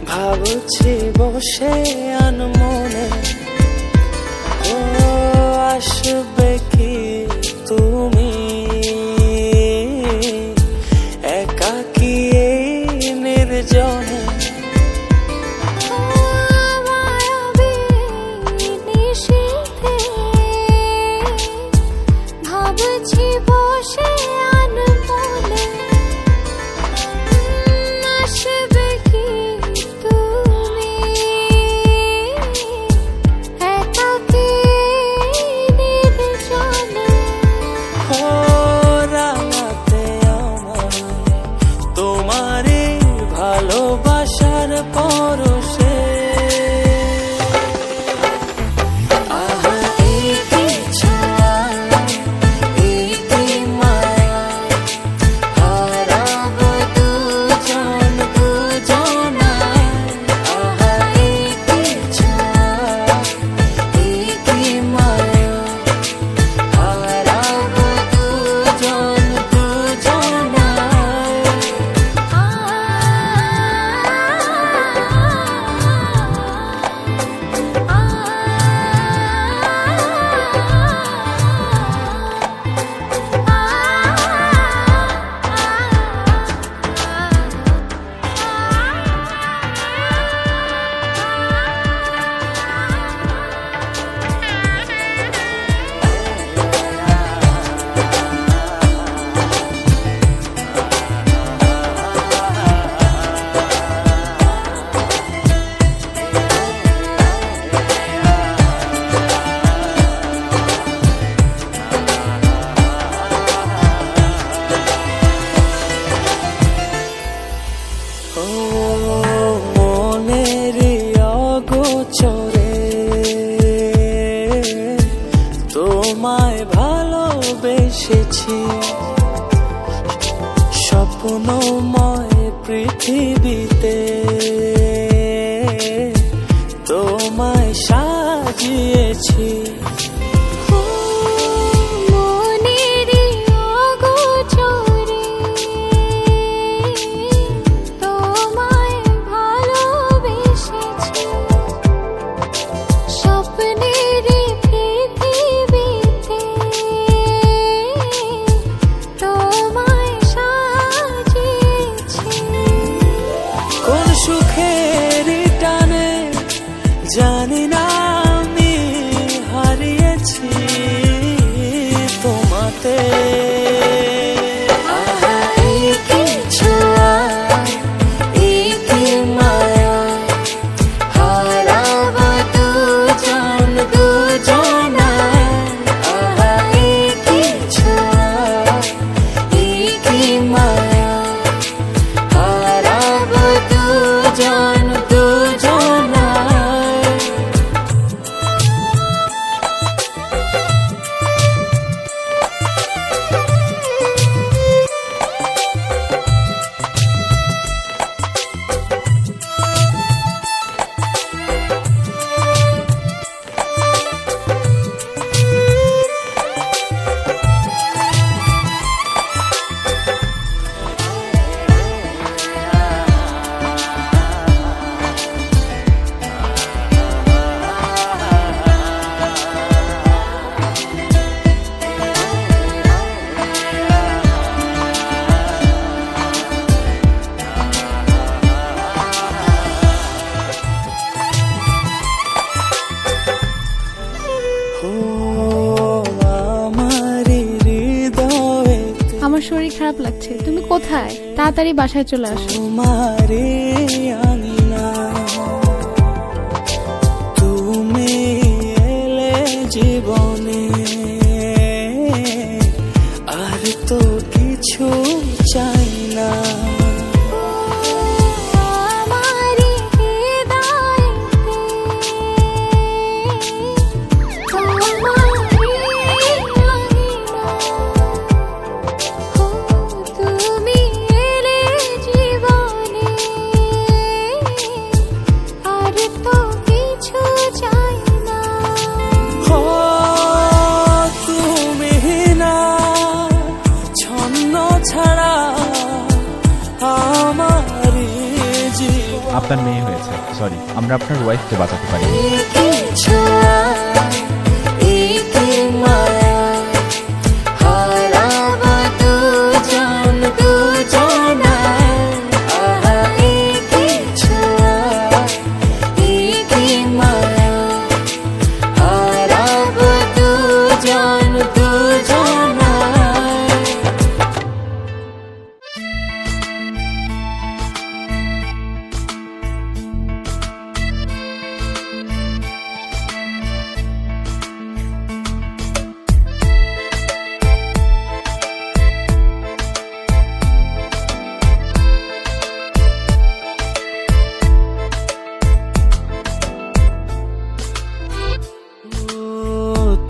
ভাবছি বসে আনমনে, ও আসবে কি তুমি একাকী এই নির্জনে। ভাবছি বসে আনমনে, আসবে কি তুমি একাকী নির্জনে। ও রাঙাতে আমায় তোমারই ভালোবাসার পরশে। মনেরই অগোচরে তোমায় ভালোবেসেছি, স্বপ্নময় পৃথিবীতে তোমায় সাজিয়েছি। সুখের টানে জানি না আমি হারিয়েছি তোমাতে। আমার শরীর খারাপ লাগছে, তুমি কোথায়? তাড়াতাড়ি বাসায় চলে আসো। তোমারে আঙিনা তুমি এলে জীবনে, আর তো কিছু চাই না। তুমি এলে জীবনে, আর তো কিছু চাই না। ও আপনার মেয়ে হয়েছে, সরি, আমরা আপনার ওয়াইফকে বাঁচাতে পারি। কি ছোঁয়া, কি মায়া, হারাবো দুজন দুজনায়। আহা, কি ছোঁয়া, কি মায়া, হারাবো দুজন দুজনায়।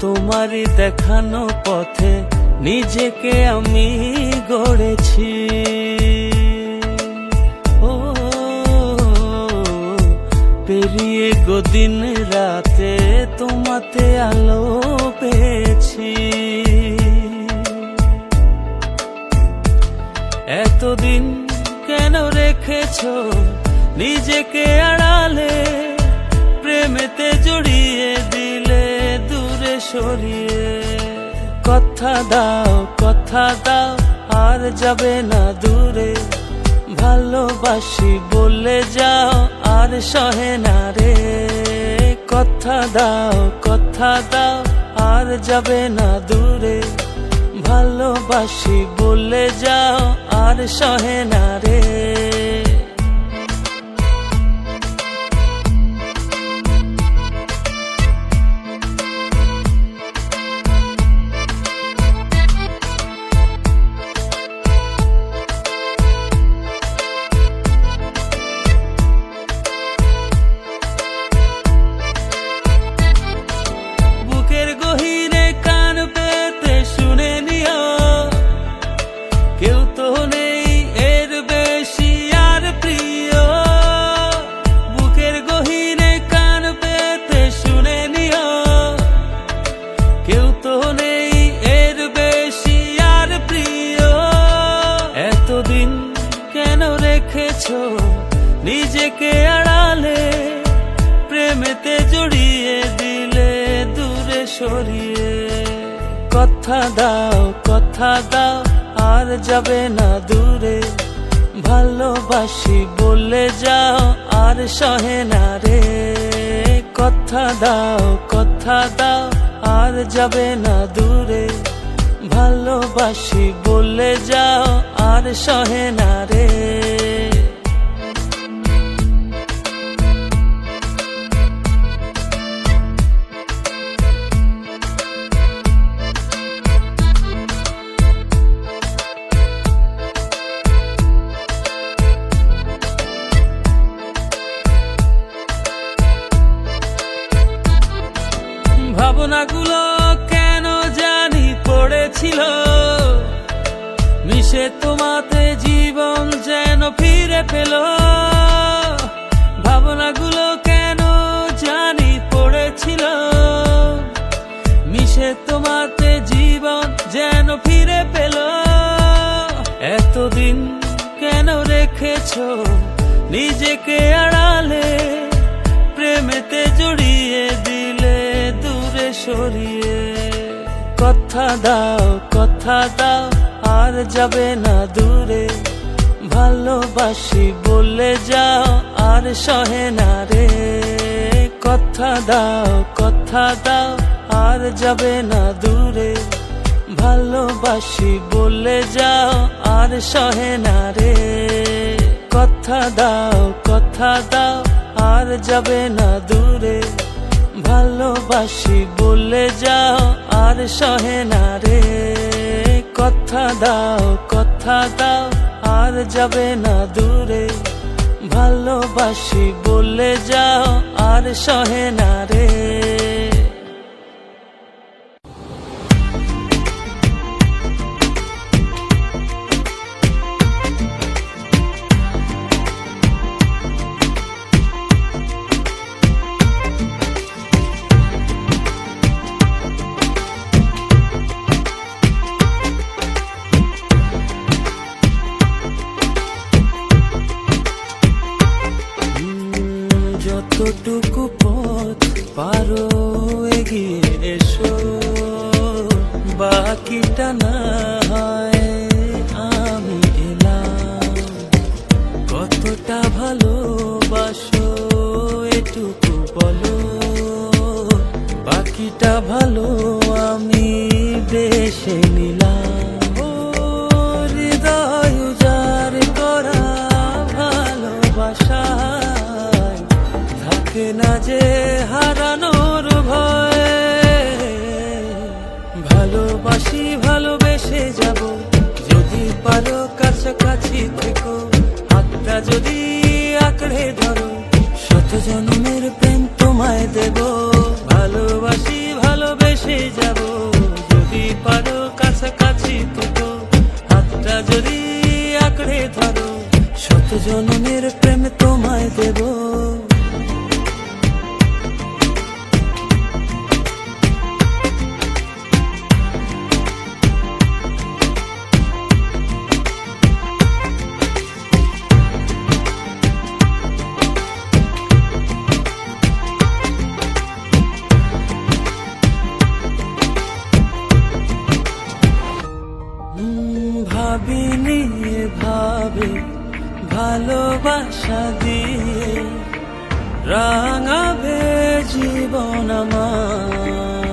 তোমারই দেখানো পথে নিজেকে আমি গড়েছি। ও পেরিয়ে গো দিন রাতে তোমাতে আলো পেয়েছি। এতদিন কেন রেখেছো নিজেকে আড়ালে, প্রেমেতে জড়িয়ে দিলে দূরে সরিয়ে। কথা দাও আর যাবে না দূরে, ভালোবাসি বলে যাও আর সহে না রে। কথা দাও আর যাবে না দূরে, ভালোবাসি বলে যাও আর সহে না রে। বুকের গহীনে কান পেতে শুনে নিও, কেউ তো নেই এর বেশি আর প্রিয়। বুকের গহীনে কান পেতে শুনে নিও, কেউ তো নেই এর বেশি আর প্রিয়। এতদিন কেন রেখেছো নিজেকে আড়ালে, প্রেমেতে জড়িয়ে দিলে দূরে সরিয়ে। কথা দাও আর যাবে না দূরে, ভালোবাসি বলে যাও আর সহে না রে। কথা দাও আর যাবে না দূরে, ভালোবাসি বলে যাও আর সহে না রে। ভাবনাগুলো কেন জানি পড়েছিল, মিশে তোমাতে জীবন যেন ফিরে পেল। ভাবনাগুলো কেন জানি পড়েছিল, মিশে তোমাতে জীবন যেন ফিরে পেল। এতদিন কেন রেখেছো নিজেকে আড়ালে, প্রেমেতে জড়িয়ে দিলে দূরে সরিয়ে। কথা দাও আর যাবে না দূরে, ভালোবাসি বলে যাও আর সহে না রে। কথা দাও আর যাবে না দূরে, ভালোবাসি বলে যাও আর সহে না রে। কথা দাও আর যাবে না দূরে, ভালোবাসি বলে যাও আর সহে না রে। কথা দাও আর যাবে না দূরে, ভালোবাসি বলে যাও আর সহে না রে। যতটুকু পথ পারো এগিয়ে এসো, বাকিটা না হয় আমি এলাম। কতটা ভালোবাসো এটুকু বলো, বাকিটা ভালো আমি বেশে নিলাম। ও হৃদয় উজাড় করা ভালোবাসায় থাকে না যে হারানোর ভয়। ভালোবাসি ভালোবেসে যাব, যদি পারো কাছাকাছি থেকো, হাতটা যদি আঁকড়ে ধরো, শত জন্মের প্রেম তোমায় দেব। ভালোবাসি ভালোবেসে যাব, যদি পারো কাছাকাছি থেকো, হাতটা যদি আঁকড়ে ধরো, শত জন্মের প্রেম তোমায় দেব। ভাবিনি ভাবে ভালোবাসা দিয়ে রাঙাবে জীবন আমার।